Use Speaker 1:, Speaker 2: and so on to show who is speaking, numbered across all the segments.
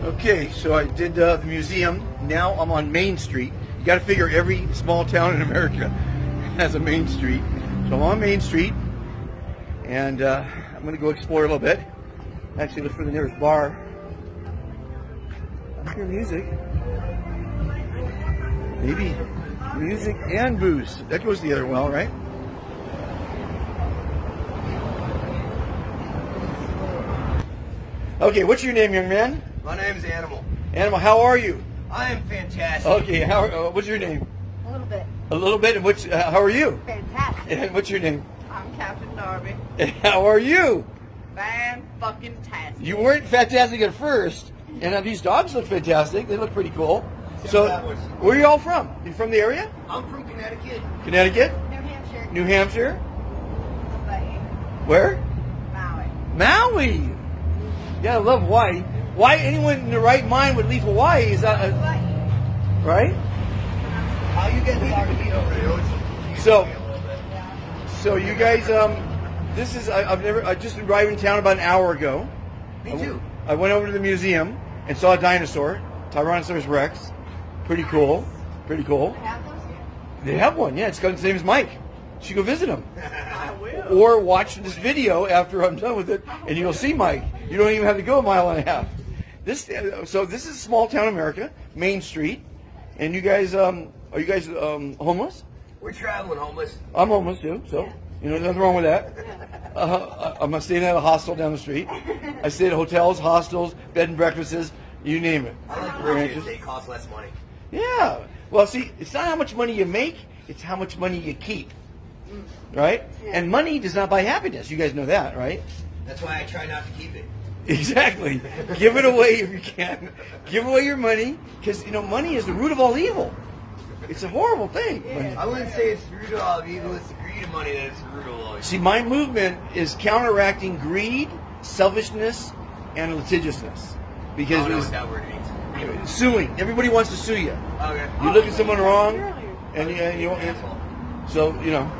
Speaker 1: Okay, so I did the museum. Now I'm on Main Street. You got to figure every small town in America has a Main Street. So I'm on Main Street, and I'm going to go explore a little bit. Actually, look for the nearest bar. I hear music. Maybe music and booze. That goes the other well, right? Okay, what's your name, young man?
Speaker 2: My name's Animal.
Speaker 1: Animal, how are you?
Speaker 2: I am fantastic.
Speaker 1: Okay, what's your name?
Speaker 3: A little bit.
Speaker 1: A little bit. And how are you?
Speaker 3: Fantastic.
Speaker 1: And what's your name?
Speaker 3: I'm Captain Darby.
Speaker 1: And how are you?
Speaker 3: Fan-fucking-tastic.
Speaker 1: You weren't fantastic at first, and these dogs look fantastic. They look pretty cool. So, where are you all from? You from the area?
Speaker 2: I'm from Connecticut.
Speaker 1: Connecticut?
Speaker 3: New Hampshire.
Speaker 1: New Hampshire?
Speaker 3: Hawaii.
Speaker 1: Where?
Speaker 3: Maui.
Speaker 1: Maui. Yeah, I love Hawaii. Why anyone in their right mind would leave Hawaii? Is that right?
Speaker 2: How you getting started over there?
Speaker 1: So you guys, this is I just arrived in town about an hour ago.
Speaker 2: Me too.
Speaker 1: I went over to the museum and saw a dinosaur, Tyrannosaurus Rex. Pretty cool. Pretty cool.
Speaker 3: They have those here?
Speaker 1: They have one. Yeah, his name is Mike. You should go visit him.
Speaker 3: I will.
Speaker 1: Or watch this video after I'm done with it, and you'll see Mike. You don't even have to go a mile and a half. So this is small town America, Main Street, and you guys, are you guys homeless?
Speaker 2: We're traveling homeless.
Speaker 1: I'm homeless too, so you know nothing wrong with that. I'm staying at a hostel down the street. I stay at hotels, hostels, bed and breakfasts, you name it.
Speaker 2: I like the ranches. They cost less money.
Speaker 1: Yeah. Well, see, it's not how much money you make; it's how much money you keep. Right?
Speaker 3: Yeah.
Speaker 1: And money does not buy happiness. You guys know that, right?
Speaker 2: That's why I try not to keep it.
Speaker 1: Exactly. Give it away if you can. Give away your money, because you know money is the root of all evil. It's a horrible thing.
Speaker 3: Yeah.
Speaker 2: I wouldn't say it's the root of all evil. It's the greed of money that is the root of all evil.
Speaker 1: See, my movement is counteracting greed, selfishness, and litigiousness. Because
Speaker 2: I don't know
Speaker 1: it
Speaker 2: what that word means.
Speaker 1: suing. Everybody wants to sue you.
Speaker 2: Okay.
Speaker 1: You look at someone wrong, and you so you know.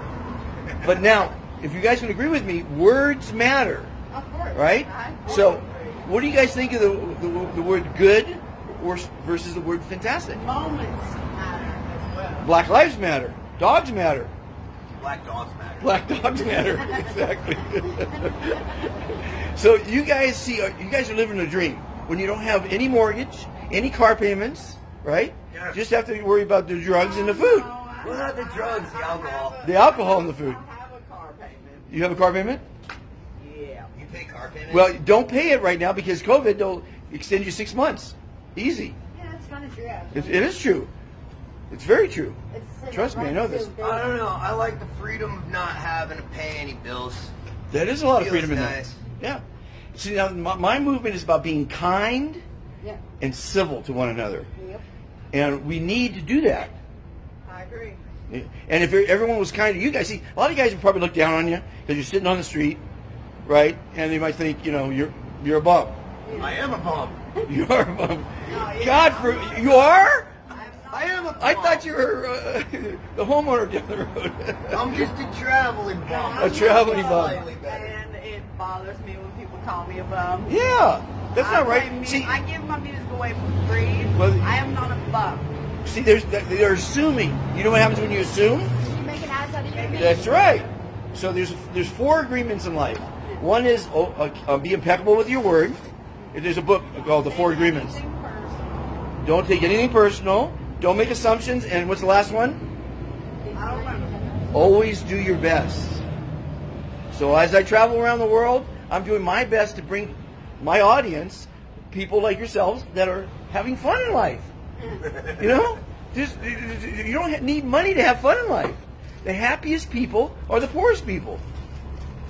Speaker 1: But now, if you guys can agree with me, words matter,
Speaker 3: Of course.
Speaker 1: right? So, what do you guys think of the word good versus the word fantastic?
Speaker 3: Moments matter as well.
Speaker 1: Black lives matter. Dogs matter.
Speaker 2: Black dogs matter.
Speaker 1: Black dogs matter. Exactly. So you guys are living a dream when you don't have any mortgage, any car payments, right?
Speaker 2: Yeah.
Speaker 1: Just have to worry about the drugs and the food.
Speaker 2: Well, not the drugs, the alcohol.
Speaker 1: The alcohol and the food.
Speaker 3: I have a car payment.
Speaker 1: You have a car payment?
Speaker 3: Yeah.
Speaker 2: You pay car payments?
Speaker 1: Well, don't pay it right now because COVID, they'll extend you 6 months. Easy.
Speaker 3: Yeah, it's kind of true.
Speaker 1: It is true. It's very true.
Speaker 3: It's
Speaker 1: Trust me, I know this.
Speaker 2: I don't know. I like the freedom of not having to pay any bills.
Speaker 1: That is a lot of
Speaker 2: Feels
Speaker 1: freedom in
Speaker 2: nice.
Speaker 1: that. Yeah. See, now my movement is about being kind
Speaker 3: Yeah.
Speaker 1: and civil to one another.
Speaker 3: Yep.
Speaker 1: And we need to do that.
Speaker 3: I agree.
Speaker 1: And if everyone was kind to you guys, see, a lot of guys would probably look down on you because you're sitting on the street, right? And they might think, you know, you're a bum.
Speaker 2: I am a bum.
Speaker 1: You are a bum.
Speaker 3: No, yeah.
Speaker 1: God, you are?
Speaker 2: I am a bum.
Speaker 1: I thought you were the homeowner down the road.
Speaker 2: I'm just a traveling bum.
Speaker 1: A traveling bum.
Speaker 2: Slightly better.
Speaker 3: And it bothers me when people call me a bum.
Speaker 1: Yeah, that's not
Speaker 3: I
Speaker 1: right. See,
Speaker 3: I give my music away for free.
Speaker 1: Well,
Speaker 3: I am not a bum.
Speaker 1: see, they're assuming. You know what happens when you assume?
Speaker 3: You make an ass out of your
Speaker 1: That's right. So there's 4 agreements in life. One is be impeccable with your word. There's a book called The 4 Agreements. Don't take anything personal. Don't make assumptions. And what's the last one?
Speaker 3: I don't remember.
Speaker 1: Always do your best. So as I travel around the world, I'm doing my best to bring my audience people like yourselves that are having fun in life. You know? You don't need money to have fun in life. The happiest people are the poorest people.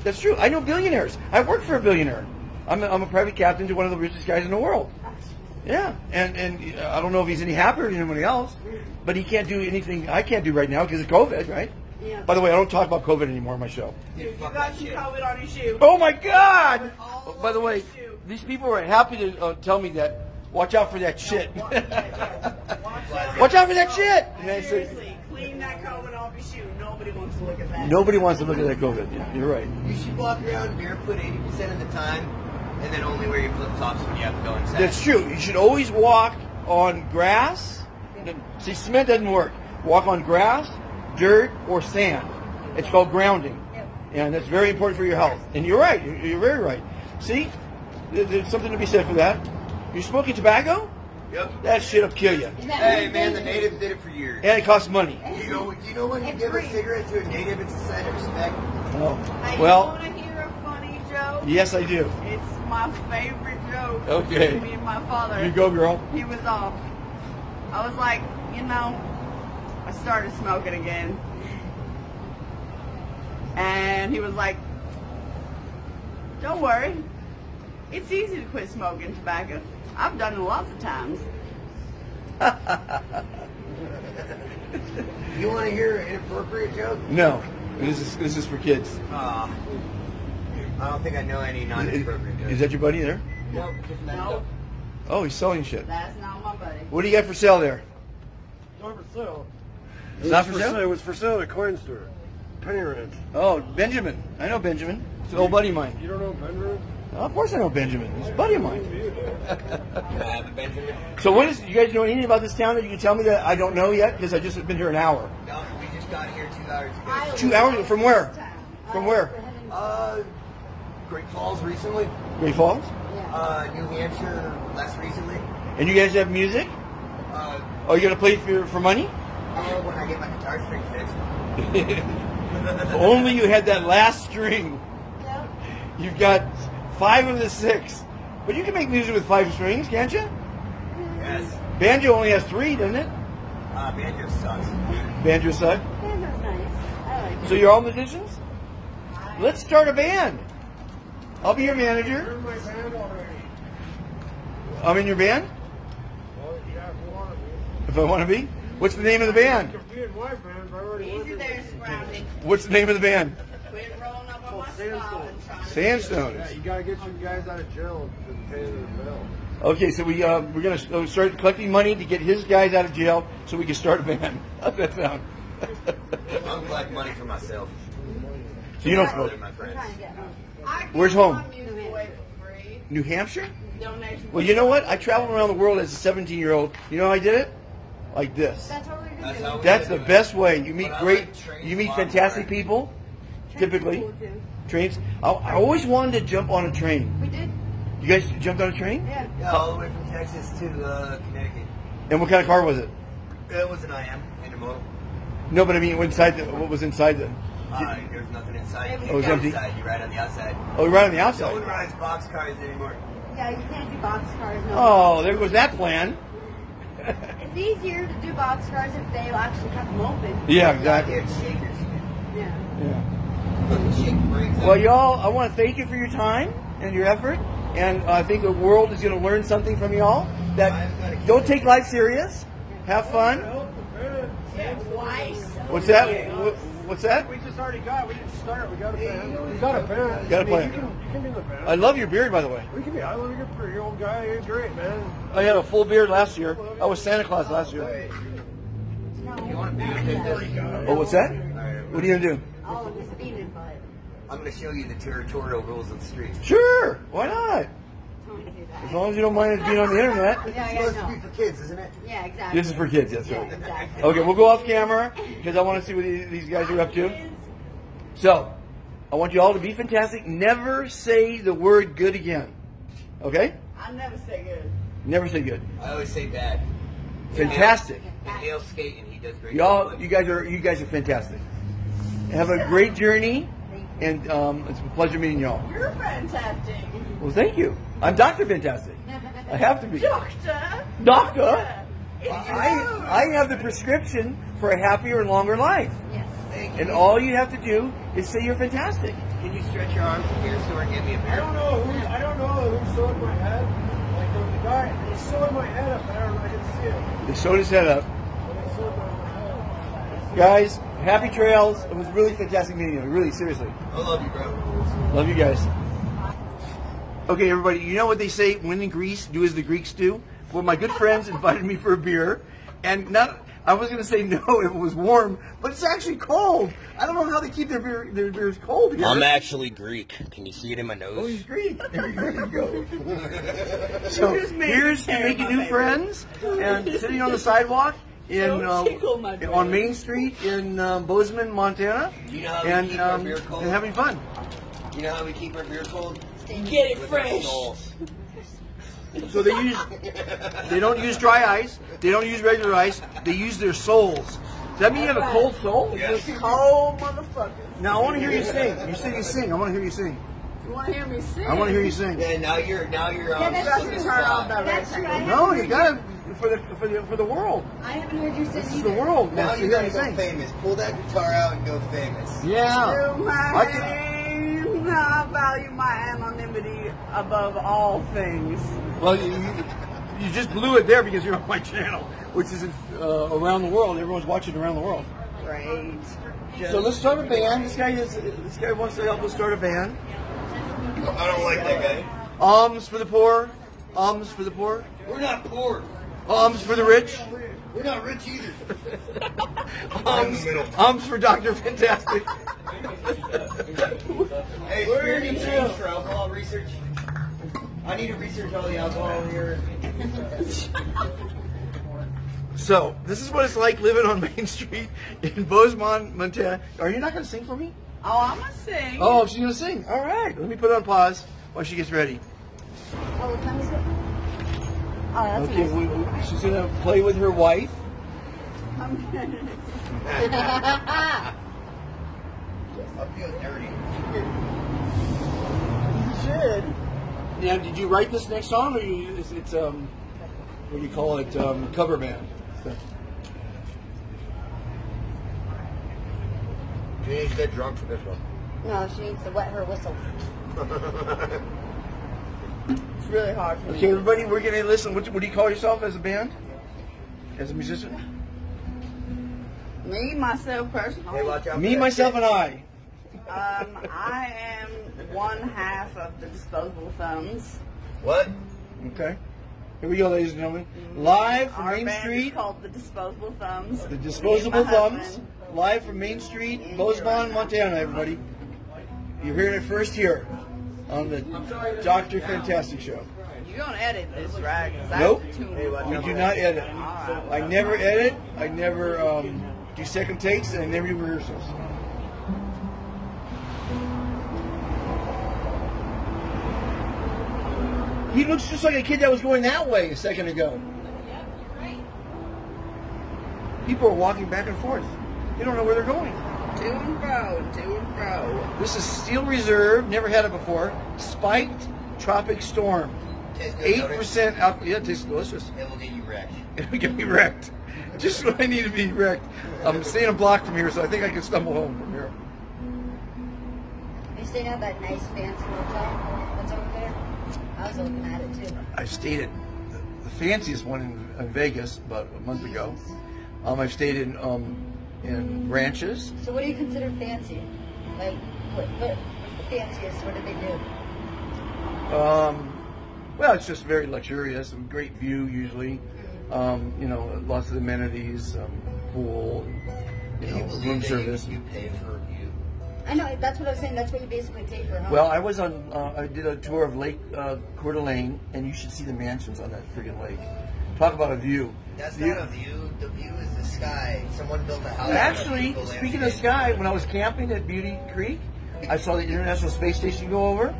Speaker 1: That's true. I know billionaires. I work for a billionaire. I'm a private captain to one of the richest guys in the world. Yeah, and I don't know if he's any happier than anybody else, but he can't do anything I can't do right now because of COVID, right?
Speaker 3: Yeah.
Speaker 1: By the way, I don't talk about COVID anymore on my show.
Speaker 3: You got some COVID on your shoe.
Speaker 1: Oh my God!
Speaker 3: All
Speaker 1: By the way,
Speaker 3: over your shoe.
Speaker 1: these people are happy to tell me that. Watch out for that shit.
Speaker 3: Watch
Speaker 1: Watch out for that shit. And I said,
Speaker 3: Seriously, clean that COVID off your shoe. Nobody wants to look at that.
Speaker 1: nobody wants to look at that COVID. Yeah, you're right.
Speaker 2: You should walk around barefoot 80% of the time. And then only wear your flip flops when you have to go inside.
Speaker 1: That's true. You should always walk on grass. See, cement doesn't work. Walk on grass, dirt, or sand. It's called grounding. And that's very important for your health. And you're right. You're very right. See, there's something to be said for that. You're smoking tobacco?
Speaker 2: Yep.
Speaker 1: That shit'll kill you.
Speaker 2: Hey, man, the natives did it for years.
Speaker 1: And it costs money.
Speaker 2: You know when you give a cigarette to a native, it's a sign of respect?
Speaker 1: Oh.
Speaker 3: Hey,
Speaker 1: Well,
Speaker 3: you want to hear a funny joke?
Speaker 1: yes, I do.
Speaker 3: It's my favorite joke.
Speaker 1: Okay.
Speaker 3: Me and my father.
Speaker 1: You go, girl.
Speaker 3: He was off. I was like, I started smoking again. And he was like, don't worry. It's easy to quit smoking tobacco. I've done it lots of times.
Speaker 2: You want to hear an inappropriate joke?
Speaker 1: No. This is for kids.
Speaker 2: I don't think I know any non-appropriate jokes.
Speaker 1: Is that your buddy there?
Speaker 2: Nope, just messed
Speaker 3: No,
Speaker 2: up.
Speaker 1: Oh, he's selling shit.
Speaker 3: that's not my buddy.
Speaker 1: What do you got for sale there?
Speaker 4: Not for sale.
Speaker 1: It's not for sale?
Speaker 4: It was for sale at a coin store. Penny Ranch.
Speaker 1: Oh, Benjamin. I know Benjamin. It's an old buddy of mine.
Speaker 4: You don't know Benjamin?
Speaker 1: Oh, of course I know Benjamin. He's a buddy of mine.
Speaker 2: Can I have a Benjamin?
Speaker 1: So what is, you guys know anything about this town that you can tell me that I don't know yet? Because I just have been here an hour.
Speaker 2: No, we just got here 2 hours ago.
Speaker 1: 2 hours? From where? From where?
Speaker 2: Great Falls recently.
Speaker 1: Great Falls?
Speaker 2: New Hampshire less recently.
Speaker 1: And you guys have music? Oh, you going to play for money?
Speaker 2: When I get my guitar string fixed.
Speaker 1: If only you had that last string. You've got 5 of the 6. But you can make music with 5 strings, can't you?
Speaker 2: Yes.
Speaker 1: Banjo only has 3, doesn't it?
Speaker 2: Banjo sucks.
Speaker 1: Banjo suck.
Speaker 3: Banjo's nice. I like
Speaker 1: So you're all musicians? Let's start a band. I'll be your manager.
Speaker 4: You're in my band already.
Speaker 1: I'm in your band?
Speaker 4: Well, yeah, if you want to be.
Speaker 1: If I want to be? What's the name of the band?
Speaker 4: You can be in my band, but I already
Speaker 3: Easy
Speaker 4: work
Speaker 3: there,
Speaker 4: with you.
Speaker 3: Surrounding.
Speaker 1: What's the name of the band?
Speaker 3: Quit rolling up on my
Speaker 4: Sandstone.
Speaker 3: style and trying to
Speaker 1: Sandstones.
Speaker 4: Yeah, you gotta get you guys out of jail to pay the bill.
Speaker 1: Okay, so we're going to start collecting money to get his guys out of jail so we can start a band. How's that sound?
Speaker 2: I'm collecting money for myself.
Speaker 1: So you don't
Speaker 2: Other
Speaker 1: smoke.
Speaker 2: than my friends.
Speaker 3: I give
Speaker 1: Where's home?
Speaker 3: my music away for free.
Speaker 1: New Hampshire?
Speaker 3: Donation.
Speaker 1: Well, you know what? I traveled around the world as a 17-year-old. You know how I did it? Like this.
Speaker 3: That's what we're gonna
Speaker 2: That's
Speaker 3: do.
Speaker 2: how we
Speaker 1: That's
Speaker 2: do
Speaker 1: the
Speaker 2: it.
Speaker 1: best way. You meet
Speaker 2: But I
Speaker 1: great,
Speaker 2: like trains
Speaker 1: you meet
Speaker 2: a lot
Speaker 1: fantastic
Speaker 2: more.
Speaker 1: people,
Speaker 3: Trains
Speaker 1: typically.
Speaker 3: are cool, too.
Speaker 1: Trains. I always wanted to jump on a train.
Speaker 3: We did.
Speaker 1: You guys jumped on a train?
Speaker 3: Yeah.
Speaker 2: Yeah, all the way from Texas to Connecticut.
Speaker 1: And what kind of car was it?
Speaker 2: It was an IM, intermodal.
Speaker 1: No, but I mean, what was inside the?
Speaker 2: There's nothing inside.
Speaker 3: It was
Speaker 2: You
Speaker 1: Oh, it's
Speaker 2: get
Speaker 1: empty?
Speaker 2: inside. You ride on the outside.
Speaker 1: Oh, right on the
Speaker 2: No one
Speaker 1: outside.
Speaker 2: rides boxcars anymore.
Speaker 3: Yeah, you can't do boxcars. No.
Speaker 1: Oh, there goes that plan.
Speaker 3: It's easier to do boxcars if they actually have them open.
Speaker 1: Yeah, exactly.
Speaker 2: It's shakers.
Speaker 3: Yeah.
Speaker 1: Yeah.
Speaker 2: Fucking shake the brakes
Speaker 1: Well,
Speaker 2: out.
Speaker 1: y'all, I want to thank you for your time and your effort, and I think the world is going to learn something from y'all. That don't take life serious. Have fun.
Speaker 3: Yeah, twice.
Speaker 1: What's that? What's that?
Speaker 4: We just already got. We didn't start. We got a band. We got a band.
Speaker 1: Got a
Speaker 4: I mean,
Speaker 1: band.
Speaker 4: You can be in the band.
Speaker 1: I love your beard, by the way.
Speaker 4: We can be. I love your pretty old guy. You're great, man.
Speaker 1: I had a full beard last year. I was Santa Claus last year.
Speaker 2: You want to videotape this?
Speaker 1: Oh, what's that?
Speaker 2: Alright,
Speaker 1: What are you gonna do?
Speaker 3: Oh, Miss Beanin, but
Speaker 2: I'm going to show you the territorial rules of the streets.
Speaker 1: Sure, why not?
Speaker 3: don't do
Speaker 1: As
Speaker 3: that.
Speaker 1: long as you don't mind it being on the internet.
Speaker 3: Yeah,
Speaker 2: It's
Speaker 3: yeah,
Speaker 2: supposed to
Speaker 3: no.
Speaker 2: be for kids, isn't it?
Speaker 3: Yeah, exactly.
Speaker 1: This is for kids, that's
Speaker 3: Yeah,
Speaker 1: right.
Speaker 3: exactly.
Speaker 1: Okay, we'll go off camera because I want to see what these guys are up to. So, I want you all to be fantastic. Never say the word good again. Okay?
Speaker 3: I never say good.
Speaker 1: Never say good.
Speaker 2: I always say bad.
Speaker 1: Fantastic.
Speaker 2: And Hale's skating. He does great.
Speaker 1: Y'all, you guys are fantastic. Have a great journey, and it's a pleasure meeting y'all.
Speaker 3: You're fantastic.
Speaker 1: Well, thank you. I'm Dr. Fantastic. I have to be.
Speaker 3: Doctor.
Speaker 1: Doctor?
Speaker 3: It's
Speaker 1: I have the prescription for a happier and longer life.
Speaker 3: Yes.
Speaker 2: Thank you.
Speaker 1: And all you have to do is say you're fantastic.
Speaker 2: Can you stretch your arm from here so and give me a
Speaker 4: I
Speaker 2: beer?
Speaker 4: don't know who sewed my head. Like the guy, he sewed my head up there, and I didn't see it.
Speaker 1: They sewed his head up.
Speaker 4: But he sewed my head.
Speaker 1: Guys, happy trails. It was really fantastic meeting you. Really, seriously.
Speaker 2: I love you, bro.
Speaker 1: Love you guys. Okay, everybody, you know what they say, when in Greece, do as the Greeks do? Well, my good friends invited me for a beer, and I was going to say no if it was warm, but it's actually cold. I don't know how they keep their beers cold here.
Speaker 5: I'm actually Greek. Can you see it in my nose?
Speaker 1: Oh, he's Greek. There you go. So here's to making new friends and sitting on the sidewalk on Main Street in Bozeman, Montana,
Speaker 5: You know how we keep our beer cold?
Speaker 1: and having fun.
Speaker 5: You know how we keep our beer cold?
Speaker 3: Get it
Speaker 5: With our
Speaker 3: fresh.
Speaker 5: souls.
Speaker 1: So they don't use dry ice. They don't use regular ice. They use their souls. Does that mean you have a cold soul?
Speaker 5: Yes.
Speaker 3: Cold motherfuckers.
Speaker 1: Now I want to hear you sing. You said you sing. I want to hear you sing.
Speaker 3: You want to hear me sing?
Speaker 1: I want to hear you sing.
Speaker 5: Yeah, now you're
Speaker 3: That's
Speaker 5: stuck in the
Speaker 3: turn off
Speaker 5: spot.
Speaker 3: that
Speaker 6: That's
Speaker 3: record.
Speaker 6: right.
Speaker 1: No, you got it for the world.
Speaker 6: I haven't heard you sing
Speaker 1: This is the
Speaker 6: either.
Speaker 1: world.
Speaker 5: Now
Speaker 1: Let's
Speaker 5: you
Speaker 1: hear
Speaker 5: gotta
Speaker 1: you
Speaker 5: go
Speaker 1: sing.
Speaker 5: famous. Pull that guitar out and go famous.
Speaker 1: Yeah.
Speaker 3: To my
Speaker 1: I can-
Speaker 3: name, I value my anonymity above all things.
Speaker 1: Well, you just blew it there because you're on my channel, which is around the world. Everyone's watching around the world.
Speaker 3: Great.
Speaker 1: So let's start a band. This guy wants to help us start a band.
Speaker 5: I don't like that guy.
Speaker 1: Alms for the poor. Alms for the poor.
Speaker 5: We're not poor.
Speaker 1: Alms for the rich.
Speaker 5: We're not rich either.
Speaker 1: Alms for Dr. Fantastic.
Speaker 5: Hey, Spirit, you change for alcohol research? I need to research all the alcohol here.
Speaker 1: So, this is what it's like living on Main Street in Bozeman, Montana. Are you not going to sing for me?
Speaker 3: Oh, I'm going to sing.
Speaker 1: Oh, she's going to sing. All right. Let me put it on pause while she gets ready.
Speaker 6: Oh, what time is it? Oh, that's
Speaker 1: Okay,
Speaker 6: nice.
Speaker 1: she's going to play with her wife.
Speaker 3: I'm kidding.
Speaker 5: I feel dirty.
Speaker 1: You should. Now, did you write this next song, or it's what do you call it, cover band?
Speaker 5: She needs to get drunk for this one.
Speaker 6: No, she needs to wet her whistle.
Speaker 3: It's really hard for me.
Speaker 1: Okay, everybody, we're going to listen. What do you call yourself as a band? As a musician?
Speaker 3: Me, myself, personally.
Speaker 5: Hey, watch out.
Speaker 1: Me,
Speaker 5: for that
Speaker 1: myself,
Speaker 5: shit.
Speaker 1: and I.
Speaker 3: I am one half of the Disposable Thumbs.
Speaker 5: What?
Speaker 1: Okay. Here we go, ladies and gentlemen. Live from
Speaker 3: Our
Speaker 1: Main
Speaker 3: band
Speaker 1: Street.
Speaker 3: is called the Disposable Thumbs.
Speaker 1: The
Speaker 3: Me
Speaker 1: Disposable
Speaker 3: and my
Speaker 1: Thumbs.
Speaker 3: husband.
Speaker 1: Live from Main Street,
Speaker 3: In
Speaker 1: Bozeman,
Speaker 3: here.
Speaker 1: Montana, everybody. You're hearing it first here on the Dr. Fantastic Show.
Speaker 3: You're going to edit this, right? 'Cause I
Speaker 1: Nope.
Speaker 3: have to tune
Speaker 5: Hey,
Speaker 3: in.
Speaker 5: watch
Speaker 1: We
Speaker 5: out
Speaker 1: do
Speaker 5: for
Speaker 1: not
Speaker 5: that.
Speaker 1: edit.
Speaker 3: Alright.
Speaker 1: I never edit. I never do second takes, and I never do rehearsals. He looks just like a kid that was going that way a second ago. People are walking back and forth. They don't know where they're going.
Speaker 3: To and fro, to and fro.
Speaker 1: This is Steel Reserve. Never had it before. Spiked Tropic Storm.
Speaker 5: Tastes good, don't it?
Speaker 1: 8% alcohol. Yeah, it tastes delicious.
Speaker 5: It will get you wrecked.
Speaker 1: It'll get me wrecked. Just when I need to be wrecked. I'm staying a block from here, so I think I can stumble home from here.
Speaker 6: Are you staying at that nice fancy hotel that's over there? I was looking at it too.
Speaker 1: I've stayed at the fanciest one in Vegas about a month ago. I've stayed in ranches.
Speaker 6: So what do you consider fancy? Like, what's the fanciest? What do they do?
Speaker 1: Well, it's just very luxurious, a great view usually. Lots of amenities, pool,
Speaker 5: Can you believe
Speaker 1: room
Speaker 5: that
Speaker 1: service.
Speaker 5: you pay for a view?
Speaker 6: I know, that's what I was saying. That's what you basically take for home.
Speaker 1: Well, I was on. I did a tour of Lake Coeur d'Alene, and you should see the mansions on that friggin' lake. Talk about a view.
Speaker 5: That's not a view. The view is the sky. Someone built a house.
Speaker 1: Actually,
Speaker 5: People
Speaker 1: speaking of
Speaker 5: landscape.
Speaker 1: sky, when I was camping at Beauty Creek, I saw the International Space Station go over.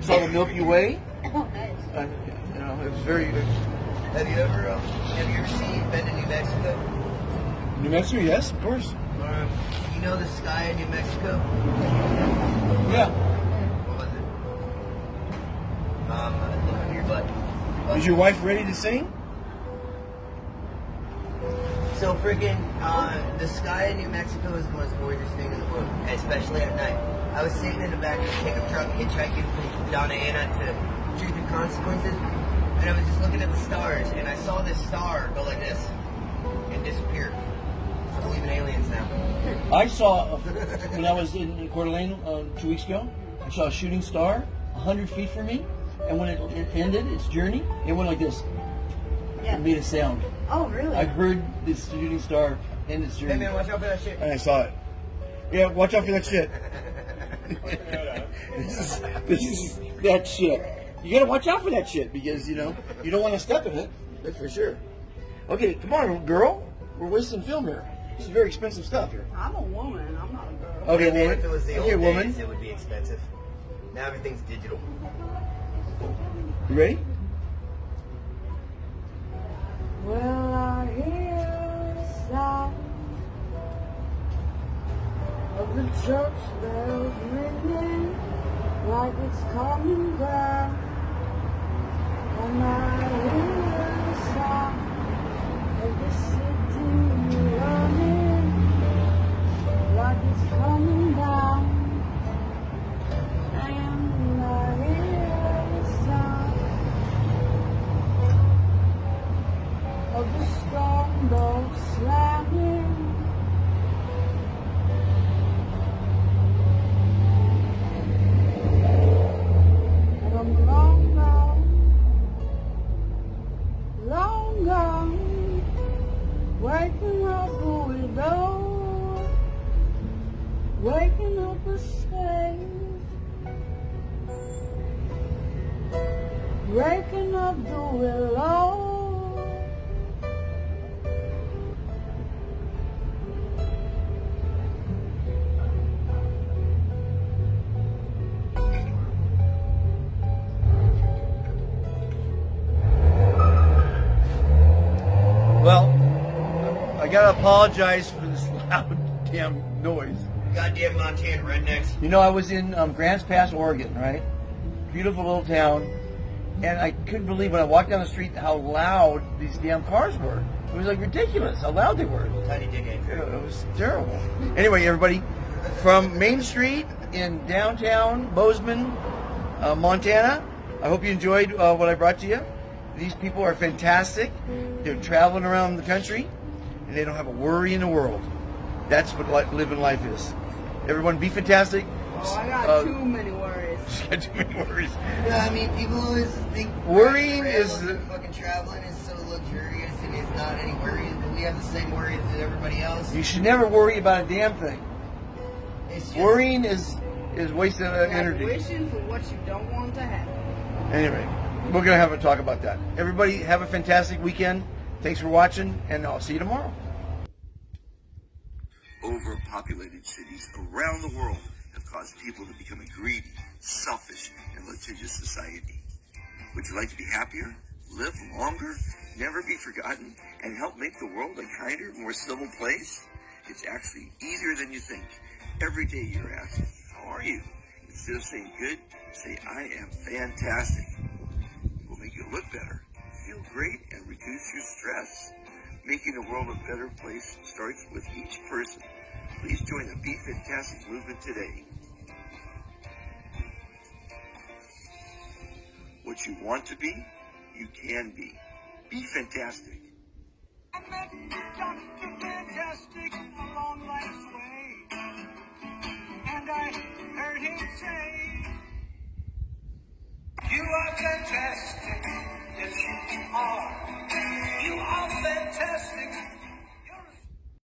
Speaker 1: Saw the Milky Way.
Speaker 6: Oh, nice.
Speaker 1: It was very.
Speaker 5: Have you ever been to New Mexico?
Speaker 1: New Mexico, yes, of course.
Speaker 5: You know the sky in New Mexico?
Speaker 1: Yeah.
Speaker 5: What was it? Look under your butt.
Speaker 1: Is your wife ready to sing?
Speaker 5: So freaking, the sky in New Mexico is the most gorgeous thing in the world, especially at night. I was sitting in the back of a pickup truck hitchhiking from Donna Ana to Truth and Consequences, and I was just looking at the stars, and I saw this star go like this and disappear. I believe in aliens now.
Speaker 1: I saw, when I was in Coeur d'Alene 2 weeks ago, I saw a shooting star 100 feet from me, and when it ended its journey, it went like this.
Speaker 6: Yeah.
Speaker 1: It made a sound.
Speaker 3: Oh, really?
Speaker 1: I heard the Shooting Star industry.
Speaker 5: Hey man, watch out for that shit.
Speaker 1: And I saw it. Yeah, watch out for that shit. this is that shit. You gotta watch out for that shit because, you know, you don't want to step in it. That's for sure. Okay, come on, girl. We're wasting film here. This is very expensive stuff here.
Speaker 3: I'm a woman. I'm not a girl.
Speaker 1: Okay,
Speaker 5: And then
Speaker 1: woman.
Speaker 5: if it was the
Speaker 1: Okay,
Speaker 5: old
Speaker 1: woman.
Speaker 5: days, it would be expensive. Now everything's digital.
Speaker 1: You ready?
Speaker 3: Well, I hear the sound of the church bells ringing like it's coming down. And I hear the sound of the city running like it's coming down. And I hear the sound of the storm dogs slamming. And I'm long gone, waking up a widow, waking up a slave, waking up the willow.
Speaker 1: Well, I gotta apologize for this loud damn noise.
Speaker 5: Goddamn Montana rednecks.
Speaker 1: You know, I was in Grants Pass, Oregon, right? Beautiful little town. And I couldn't believe when I walked down the street how loud these damn cars were. It was like ridiculous how loud they were.
Speaker 5: Tiny dick Andrew.
Speaker 1: It was terrible. Anyway, everybody, from Main Street in downtown Bozeman, Montana, I hope you enjoyed what I brought to you. These people are fantastic. They're traveling around the country, and they don't have a worry in the world. That's what living life is. Everyone, be fantastic.
Speaker 3: Oh, I got too many worries.
Speaker 1: Got too many worries.
Speaker 5: Yeah, I mean, people always think
Speaker 1: Worrying is
Speaker 5: fucking traveling is so luxurious and it's not any worries, but we have the same worries as everybody else.
Speaker 1: You should never worry about a damn thing.
Speaker 5: It's just,
Speaker 1: Worrying is wasting
Speaker 3: Like
Speaker 1: energy.
Speaker 3: wishing for what you don't want to happen.
Speaker 1: Anyway, we're gonna have a talk about that. Everybody, have a fantastic weekend. Thanks for watching, and I'll see you tomorrow.
Speaker 7: Overpopulated cities around the world have caused people to become a greedy, selfish, and litigious society. Would you like to be happier, live longer, never be forgotten, and help make the world a kinder, more civil place? It's actually easier than you think. Every day you're asked, how are you? Instead of saying good, say, I am fantastic. Will make you look better, feel great, and reduce your stress. Making the world a better place starts with each person. Please join the Be Fantastic movement today. What you want to be, you can be. Be fantastic.
Speaker 4: I met Dr. Fantastic along life's way, and I heard him say,